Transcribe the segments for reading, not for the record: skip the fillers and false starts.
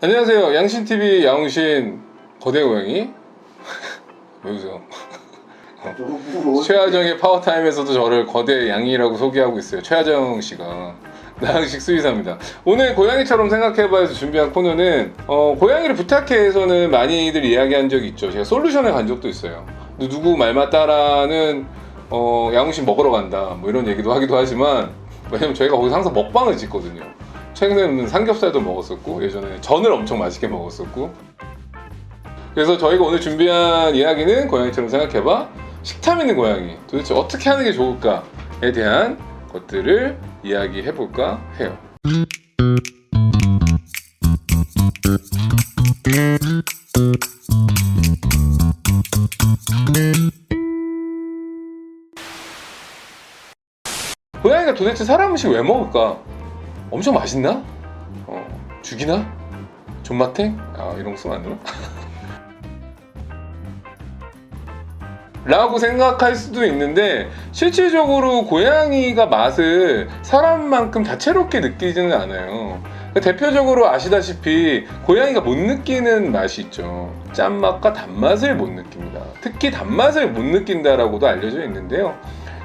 안녕하세요. 양신TV 양신 거대 고양이. 왜 웃어? 최하정의 파워타임에서도 저를 거대 양이라고 소개하고 있어요. 최하정 씨가. 나항식 수의사입니다. 오늘 고양이처럼 생각해봐야서 준비한 코너는 고양이를 부탁해에서는 많이들 이야기한 적이 있죠. 제가 솔루션을 간 적도 있어요. 누구 말 맞다라는 양신 먹으러 간다 뭐 이런 얘기도 하기도 하지만, 왜냐면 저희가 거기서 항상 먹방을 찍거든요. 최근에는 삼겹살도 먹었었고, 예전에 전을 엄청 맛있게 먹었었고. 그래서 저희가 오늘 준비한 이야기는 고양이처럼 생각해봐, 식탐 있는 고양이 도대체 어떻게 하는 게 좋을까에 대한 것들을 이야기해볼까 해요. 고양이가 도대체 사람 음식 왜 먹을까? 엄청 맛있나? 죽이나? 존맛탱? 이런 거 쓰면 안 되나? 라고 생각할 수도 있는데, 실질적으로 고양이가 맛을 사람만큼 다채롭게 느끼지는 않아요. 대표적으로 아시다시피 고양이가 못 느끼는 맛이 있죠. 짠맛과 단맛을 못 느낍니다. 특히 단맛을 못 느낀다라고도 알려져 있는데요.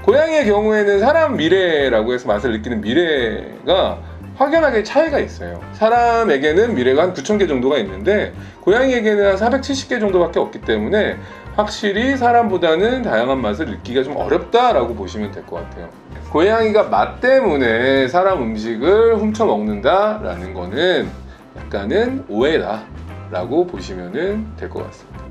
고양이의 경우에는 사람 미레라고 해서 맛을 느끼는 미레가 확연하게 차이가 있어요. 사람에게는 미레가 한 9,000개 정도가 있는데 고양이에게는 한 470개 정도밖에 없기 때문에 확실히 사람보다는 다양한 맛을 느끼기가 좀 어렵다라고 보시면 될 것 같아요. 고양이가 맛 때문에 사람 음식을 훔쳐 먹는다라는 거는 약간은 오해다라고 보시면 될 것 같습니다.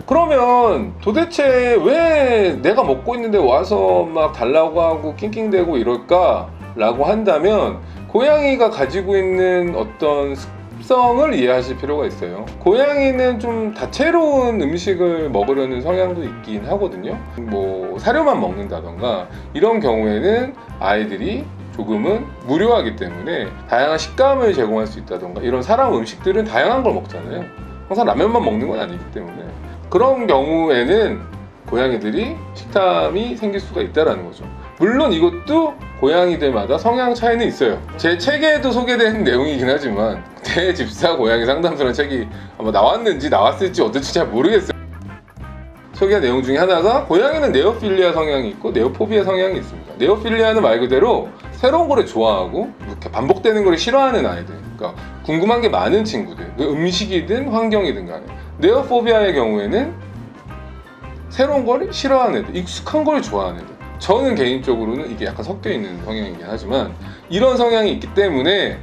그러면 도대체 왜 내가 먹고 있는데 와서 막 달라고 하고 낑낑대고 이럴까? 라고 한다면, 고양이가 가지고 있는 어떤 습성을 이해하실 필요가 있어요. 고양이는 좀 다채로운 음식을 먹으려는 성향도 있긴 하거든요. 뭐 사료만 먹는다던가 이런 경우에는 아이들이 조금은 무료하기 때문에 다양한 식감을 제공할 수 있다던가, 이런 사람 음식들은 다양한 걸 먹잖아요. 항상 라면만 먹는 건 아니기 때문에 그런 경우에는 고양이들이 식탐이 생길 수가 있다는 거죠. 물론 이것도 고양이들마다 성향 차이는 있어요. 제 책에도 소개된 내용이긴 하지만, 대집사 고양이 상담소라는 책이 아마 나왔는지 나왔을지 어떨지 잘 모르겠어요. 소개한 내용 중에 하나가, 고양이는 네오필리아 성향이 있고 네오포비아 성향이 있습니다. 네오필리아는 말 그대로 새로운 거를 좋아하고 이렇게 반복되는 걸 싫어하는 아이들, 그러니까 궁금한 게 많은 친구들, 음식이든 환경이든 간에. 네오포비아의 경우에는 새로운 걸 싫어하는 애들, 익숙한 걸 좋아하는 애들. 저는 개인적으로는 이게 약간 섞여 있는 성향이긴 하지만, 이런 성향이 있기 때문에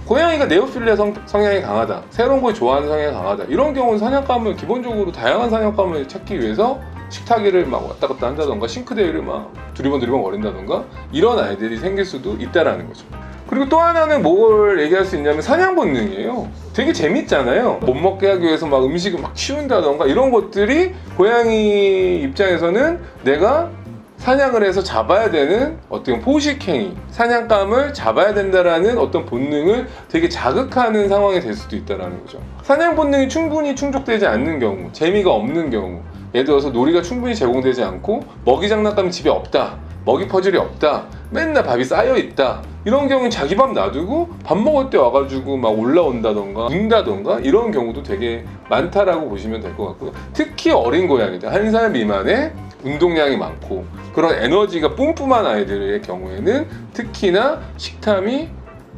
고양이가 네오필리아 성향이 강하다, 새로운 걸 좋아하는 성향이 강하다, 이런 경우는 사냥감을, 기본적으로 다양한 사냥감을 찾기 위해서 식탁위를 막 왔다 갔다 한다던가 싱크대를 막 두리번 거린다던가, 이런 아이들이 생길 수도 있다라는 거죠. 그리고 또 하나는 뭘 얘기할 수 있냐면, 사냥 본능이에요. 되게 재밌잖아요. 못 먹게 하기 위해서 막 음식을 막 치운다던가, 이런 것들이 고양이 입장에서는 내가 사냥을 해서 잡아야 되는 어떤 포식행위, 사냥감을 잡아야 된다라는 어떤 본능을 되게 자극하는 상황이 될 수도 있다는 거죠. 사냥 본능이 충분히 충족되지 않는 경우, 재미가 없는 경우, 예를 들어서 놀이가 충분히 제공되지 않고 먹이 장난감이 집에 없다, 먹이 퍼즐이 없다, 맨날 밥이 쌓여있다, 이런 경우는 자기 밥 놔두고 밥 먹을 때 와가지고 막 올라온다던가 문다던가, 이런 경우도 되게 많다라고 보시면 될 것 같고요. 특히 어린 고양이들, 1살 미만의 운동량이 많고 그런 에너지가 뿜뿜한 아이들의 경우에는 특히나 식탐이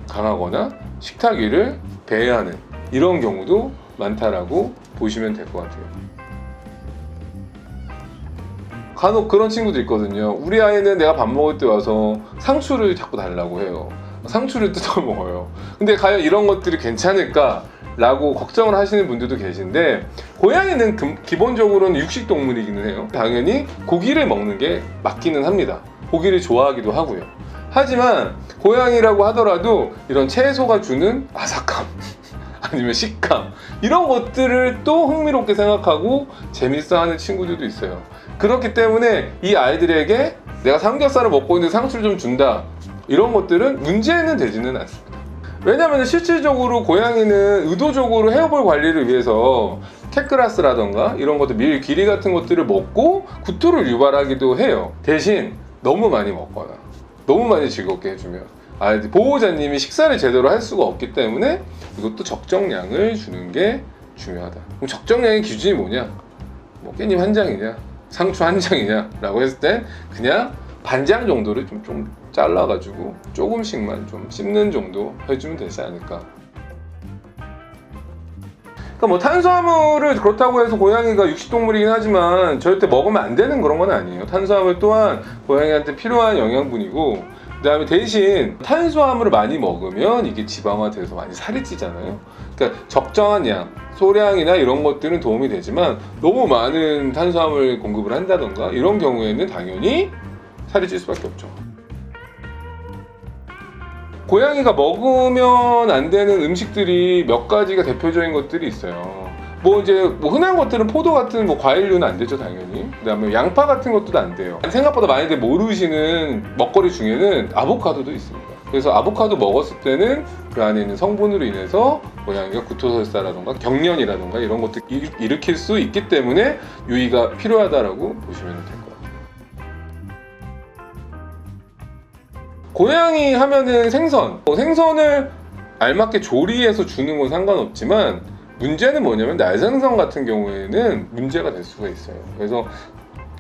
강하거나 식탁 위를 배회하는 이런 경우도 많다라고 보시면 될 것 같아요. 간혹 그런 친구도 있거든요. 우리 아이는 내가 밥 먹을 때 와서 상추를 자꾸 달라고 해요. 상추를 뜯어 먹어요. 근데 과연 이런 것들이 괜찮을까? 라고 걱정을 하시는 분들도 계신데, 고양이는 기본적으로는 육식동물이기는 해요. 당연히 고기를 먹는 게 맞기는 합니다. 고기를 좋아하기도 하고요. 하지만 고양이라고 하더라도 이런 채소가 주는 아삭함 아니면 식감, 이런 것들을 또 흥미롭게 생각하고 재밌어하는 친구들도 있어요. 그렇기 때문에 이 아이들에게 내가 삼겹살을 먹고 있는데 상추를 좀 준다, 이런 것들은 문제는 되지는 않습니다. 왜냐하면 실질적으로 고양이는 의도적으로 헤어볼 관리를 위해서 캣그라스라던가 이런 것들, 밀 길이 같은 것들을 먹고 구토를 유발하기도 해요. 대신 너무 많이 먹거나 너무 많이 즐겁게 해주면 보호자님이 식사를 제대로 할 수가 없기 때문에 이것도 적정량을 주는 게 중요하다. 그럼 적정량의 기준이 뭐냐? 뭐 깻잎 한 장이냐, 상추 한 장이냐 라고 했을 때 그냥 반장 정도를 좀 잘라가지고 조금씩만 좀 씹는 정도 해주면 되지 않을까. 그러니까 뭐 탄수화물을 그렇다고 해서 고양이가 육식동물이긴 하지만 절대 먹으면 안 되는 그런 건 아니에요. 탄수화물 또한 고양이한테 필요한 영양분이고, 그 다음에 대신 탄수화물을 많이 먹으면 이게 지방화돼서 많이 살이 찌잖아요. 그러니까 적정한 양, 소량이나 이런 것들은 도움이 되지만 너무 많은 탄수화물 공급을 한다던가 이런 경우에는 당연히 살이 찔 수밖에 없죠. 고양이가 먹으면 안 되는 음식들이 몇 가지가 대표적인 것들이 있어요. 뭐 흔한 것들은 포도 같은 뭐 과일류는 안 되죠, 당연히. 그다음에 양파 같은 것도 안 돼요. 생각보다 많이들 모르시는 먹거리 중에는 아보카도도 있습니다. 그래서 아보카도 먹었을 때는 그 안에 있는 성분으로 인해서 고양이가 구토설사라던가 경련이라던가 이런 것들 일으킬 수 있기 때문에 유의가 필요하다라고 보시면 될 것 같아요. 고양이 하면은 생선을 알맞게 조리해서 주는 건 상관없지만 문제는 뭐냐면 날생선 같은 경우에는 문제가 될 수가 있어요. 그래서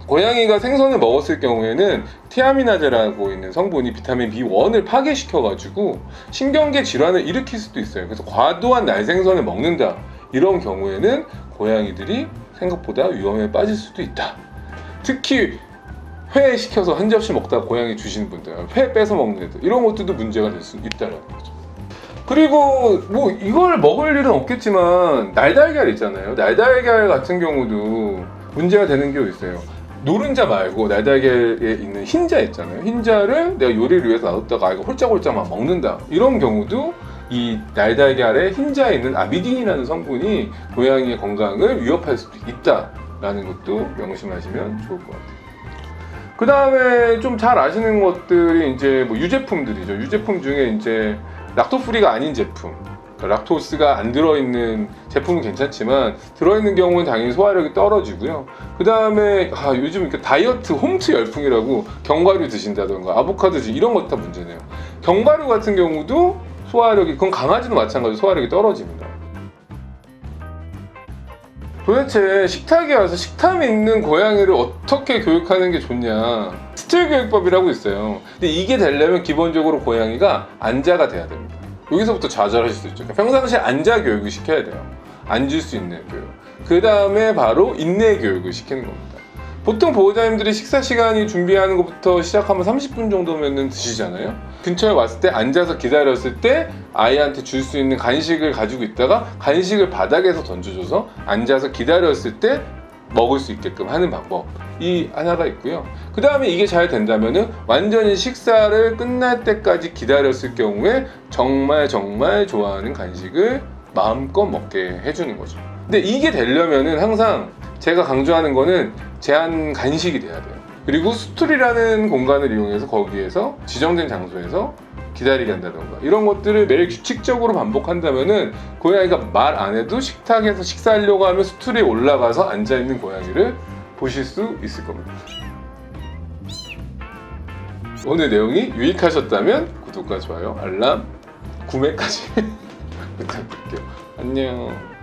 고양이가 생선을 먹었을 경우에는 티아미나제라고 있는 성분이 비타민 B1을 파괴시켜가지고 신경계 질환을 일으킬 수도 있어요. 그래서 과도한 날생선을 먹는다 이런 경우에는 고양이들이 생각보다 위험에 빠질 수도 있다. 특히 회 시켜서 한 접시 먹다가 고양이 주시는 분들, 회 뺏어 먹는 애들, 이런 것들도 문제가 될 수 있다는 거죠. 그리고 뭐 이걸 먹을 일은 없겠지만 날달걀 있잖아요. 날달걀 같은 경우도 문제가 되는 게 있어요. 노른자 말고 날달걀에 있는 흰자 있잖아요. 흰자를 내가 요리를 위해서 놔뒀다가 이거 홀짝홀짝 막 먹는다. 이런 경우도 이 날달걀에 흰자에 있는 아미딘이라는 성분이 고양이의 건강을 위협할 수도 있다라는 것도 명심하시면 좋을 것 같아요. 그 다음에 좀 잘 아시는 것들이 이제 뭐 유제품들이죠. 유제품 중에 이제 락토프리가 아닌 제품, 그러니까 락토스가 안 들어있는 제품은 괜찮지만 들어있는 경우는 당연히 소화력이 떨어지고요. 그 다음에 요즘 이렇게 다이어트 홈트 열풍이라고 견과류 드신다던가 아보카도 드신 이런 것 다 문제네요. 견과류 같은 경우도 소화력이, 그건 강아지도 마찬가지로 소화력이 떨어집니다. 도대체 식탁에 와서 식탐 있는 고양이를 어떻게 교육하는 게 좋냐, 스틸 교육법이라고 있어요. 근데 이게 되려면 기본적으로 고양이가 앉아가 돼야 됩니다. 여기서부터 좌절하실 수 있죠. 평상시에 앉아 교육을 시켜야 돼요. 앉을 수 있는 교육. 그 다음에 바로 인내 교육을 시키는 겁니다. 보통 보호자님들이 식사 시간이 준비하는 것부터 시작하면 30분 정도면 드시잖아요. 근처에 왔을 때 앉아서 기다렸을 때 아이한테 줄 수 있는 간식을 가지고 있다가 간식을 바닥에서 던져줘서 앉아서 기다렸을 때 먹을 수 있게끔 하는 방법이 하나가 있고요. 그 다음에 이게 잘 된다면은 완전히 식사를 끝날 때까지 기다렸을 경우에 정말 좋아하는 간식을 마음껏 먹게 해주는 거죠. 근데 이게 되려면은 항상 제가 강조하는 거는 제한 간식이 돼야 돼요. 그리고 스툴이라는 공간을 이용해서 거기에서 지정된 장소에서 기다리게 한다던가 이런 것들을 매일 규칙적으로 반복한다면은 고양이가 말 안 해도 식탁에서 식사하려고 하면 스툴에 올라가서 앉아있는 고양이를 보실 수 있을 겁니다. 오늘 내용이 유익하셨다면 구독과 좋아요, 알람, 구매까지 부탁드릴게요. 안녕.